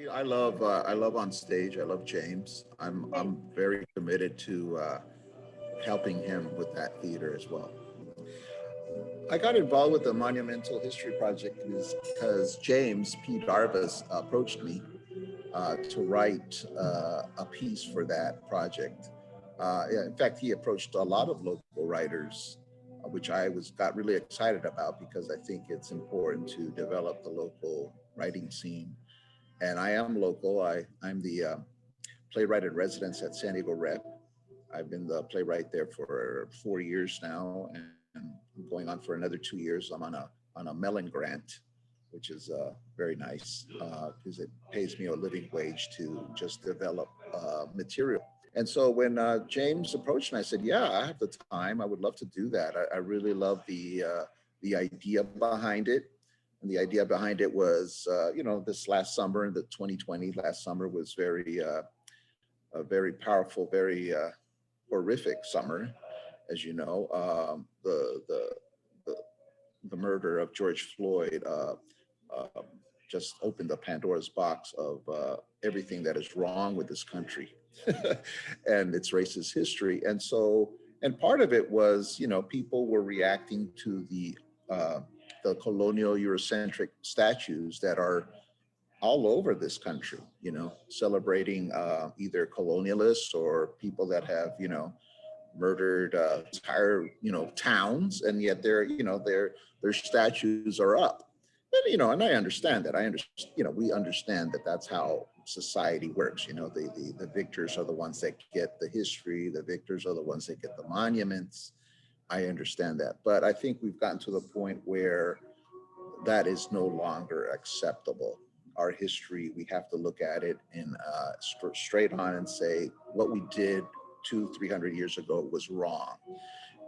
I love on stage. I love James. I'm very committed to helping him with that theater as well. I got involved with the Monumental History Project because James P. Darvis approached me to write a piece for that project. Yeah, in fact, he approached a lot of local writers, which I was got really excited about because I think it's important to develop the local writing scene. And I am local. I'm the playwright in residence at San Diego Rep. I've been the playwright there for 4 years now, and I'm going on for another 2 years. I'm on a Mellon grant, which is very nice because it pays me a living wage to just develop material. And so when James approached me, I said, "Yeah, I have the time. I would love to do that. I really love the idea behind it." And the idea behind it was, this last summer, the 2020 last summer was a very powerful, very horrific summer, as you know. The the murder of George Floyd uh, just opened the Pandora's box of everything that is wrong with this country and its racist history. And part of it was, people were reacting to the colonial Eurocentric statues that are all over this country, celebrating either colonialists or people that have, murdered entire, towns, and yet their statues are up. And, and I understand that. We understand that that's how society works. The victors are the ones that get the history. The victors are the ones that get the monuments. I understand that. But I think we've gotten to the point where that is no longer acceptable. Our history, we have to look at it in straight on and say what we did 300 years ago was wrong,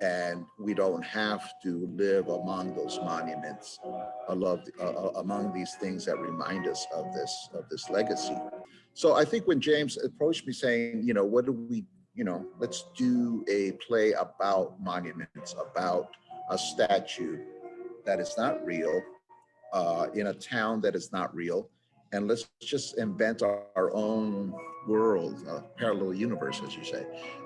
and we don't have to live among those monuments, among these things that remind us of this legacy. So I think when James approached me saying, what do we, let's do a play about monuments, about a statue that is not real, in a town that is not real, and let's just invent our own world, parallel universe, as you say.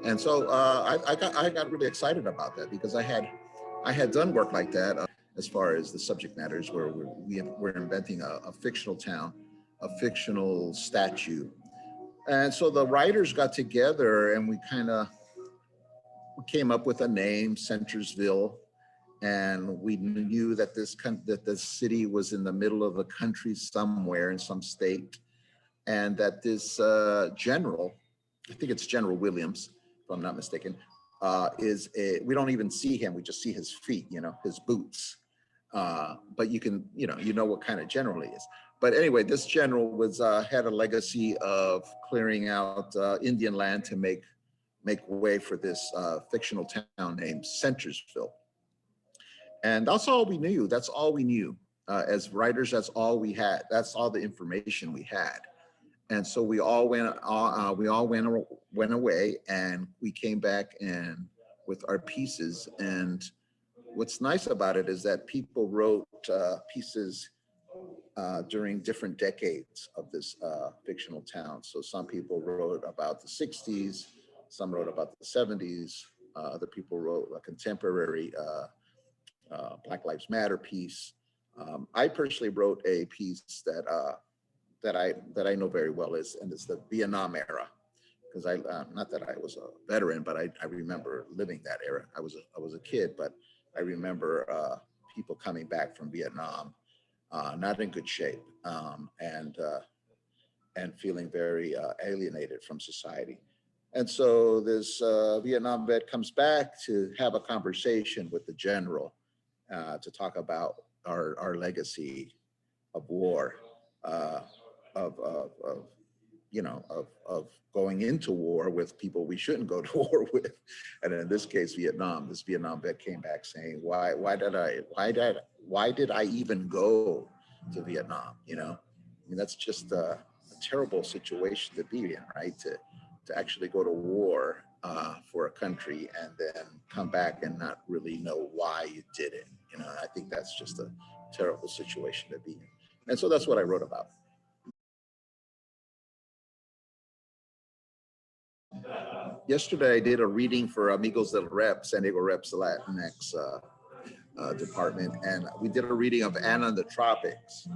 And so I got really excited about that because I had done work like that as far as the subject matters where we're inventing a fictional town, a fictional statue. And so the writers got together and we kind of came up with a name, Centersville, and we knew that that the city was in the middle of the country somewhere in some state, and that this general, I think it's General Williams, if I'm not mistaken, we don't even see him, we just see his feet, his boots. But you know what kind of general he is. But anyway, this general had a legacy of clearing out Indian land to make way for this fictional town named Centersville. And that's all we knew. That's all we knew. As writers, that's all we had. That's all the information we had. And so we all went away, and we came back and with our pieces. And what's nice about it is that people wrote pieces during different decades of this fictional town. So some people wrote about the 60s, some wrote about the 70s, other people wrote a contemporary Black Lives Matter piece. I personally wrote a piece that I know very well and it's the Vietnam era, because I not that I was a veteran, but I remember living that era. I was a kid, but I remember people coming back from Vietnam, not in good shape, and feeling very alienated from society. And so this Vietnam vet comes back to have a conversation with the general to talk about our legacy of war, uh, of of going into war with people we shouldn't go to war with, and in this case, Vietnam. This Vietnam vet came back saying, why did I even go to Vietnam? I mean, that's just a terrible situation to be in, right? To actually go to war for a country and then come back and not really know why you did it. I think that's just a terrible situation to be in. And so that's what I wrote about. yesterday I did a reading for Amigos del Rep, San Diego Rep's Latinx department, and we did a reading of Anna in the Tropics.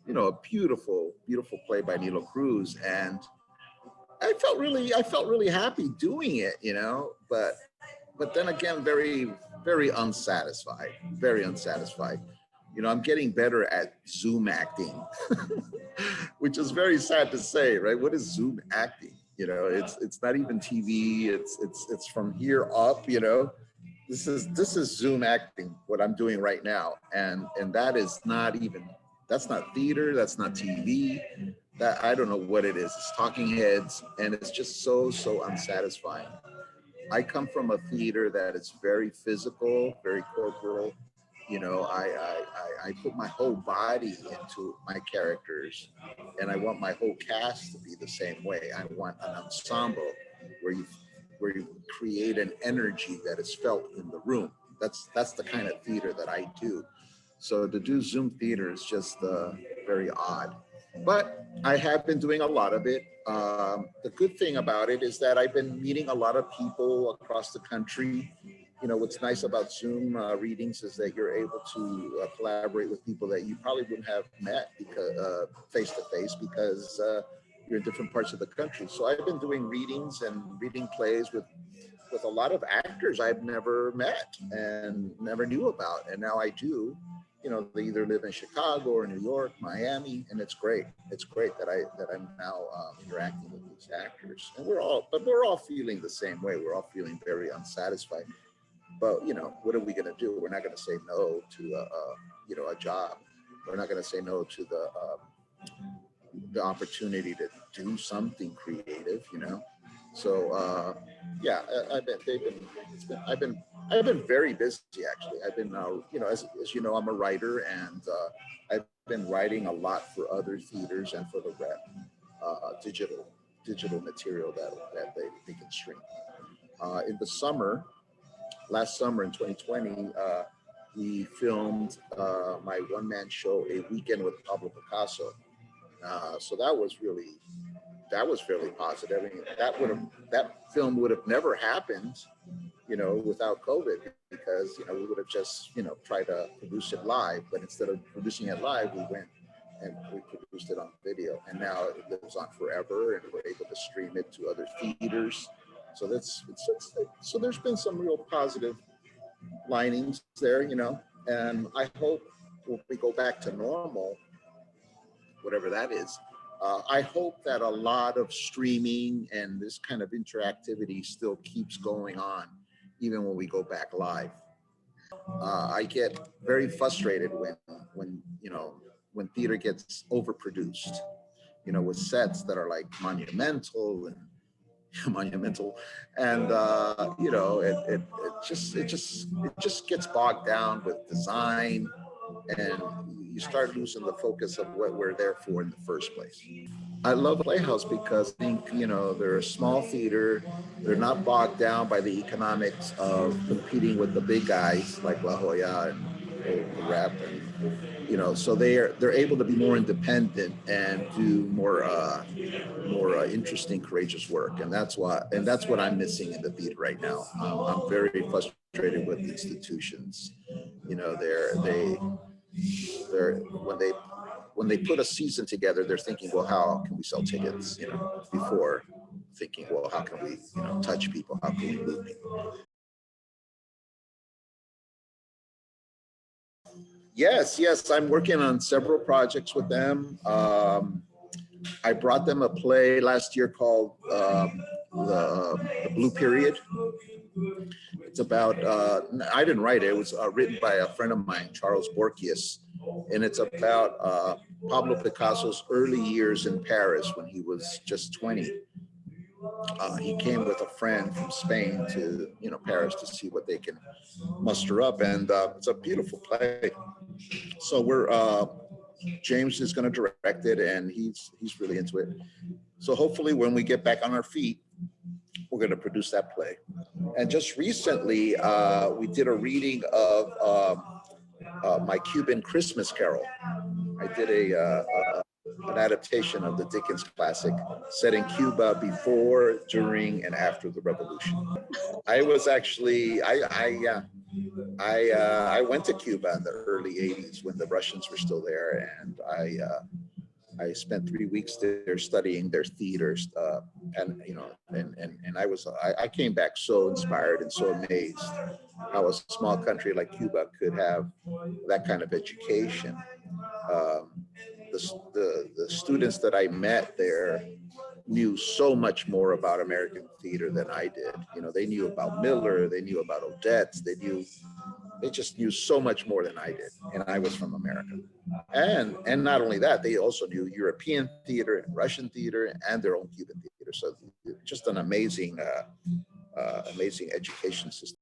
You know, a beautiful, beautiful play by Nilo Cruz, and I felt really happy doing it, you know, but then again, very, very unsatisfied, very unsatisfied. You know, I'm getting better at Zoom acting, which is very sad to say, right? What is Zoom acting? You know, it's not even TV. It's from here up. You know, this is Zoom acting. What I'm doing right now, and that is not even, that's not theater. That's not TV. That, I don't know what it is. It's talking heads, and it's just so unsatisfying. I come from a theater that is very physical, very corporal. You know, I put my whole body into my characters, and I want my whole cast to be the same way. I want an ensemble where you create an energy that is felt in the room. That's the kind of theater that I do. So to do Zoom theater is just very odd. But I have been doing a lot of it. The good thing about it is that I've been meeting a lot of people across the country. You know, what's nice about Zoom readings is that you're able to collaborate with people that you probably wouldn't have met because face to face, because you're in different parts of the country. So I've been doing readings and reading plays with a lot of actors I've never met and never knew about, and now I do. You know, they either live in Chicago or New York, Miami, and it's great. It's great that I'm now interacting with these actors, and we're all feeling the same way. We're all feeling very unsatisfied. But you know, what are we going to do? We're not going to say no to you know, a job. We're not going to say no to the opportunity to do something creative. You know, so yeah, I've been very busy actually. I've been you know, as you know, I'm a writer, and I've been writing a lot for other theaters and for the rep, digital material that they can stream. In the summer, last summer in 2020, we filmed my one-man show, A Weekend with Pablo Picasso. So that was fairly positive. I mean, that film would have never happened, you know, without COVID, because, you know, we would have just, you know, tried to produce it live, but instead of producing it live, we went and we produced it on video, and now it lives on forever, and we're able to stream it to other theaters. So so there's been some real positive linings there, you know, and I hope when we go back to normal, whatever that is, I hope that a lot of streaming and this kind of interactivity still keeps going on, even when we go back live. I get very frustrated when you know, when theater gets overproduced, you know, with sets that are like monumental and monumental, and you know, it just gets bogged down with design, and you start losing the focus of what we're there for in the first place. I love Playhouse because I think, you know, they're a small theater. They're not bogged down by the economics of competing with the big guys like La Jolla and the Rep, and you know, so they're able to be more independent and do more interesting, courageous work, and that's what I'm missing in the theater right now. I'm very frustrated with institutions. You know, they're when they put a season together, they're thinking, well, how can we sell tickets? You know, before thinking, well, how can we, you know, touch people? How can we move people? Yes, I'm working on several projects with them. I brought them a play last year called the Blue Period. It's about, I didn't write it, it was written by a friend of mine, Charles Borkius, and it's about Pablo Picasso's early years in Paris when he was just 20. He came with a friend from Spain to, you know, Paris to see what they can muster up, and it's a beautiful play. So James is going to direct it, and he's really into it. So hopefully when we get back on our feet, we're going to produce that play. And just recently, we did a reading of my Cuban Christmas Carol. I did an adaptation of the Dickens classic set in Cuba before, during, and after the revolution. I was actually, I went to Cuba in the early 80s when the Russians were still there, and I spent 3 weeks there studying their theaters, and you know, and I came back so inspired and so amazed how a small country like Cuba could have that kind of education. Um, the students that I met there knew so much more about American theater than I did. You know, they knew about Miller, they knew about Odette, they just knew so much more than I did, and I was from America. And not only that, they also knew European theater and Russian theater and their own Cuban theater. So just an amazing, amazing education system.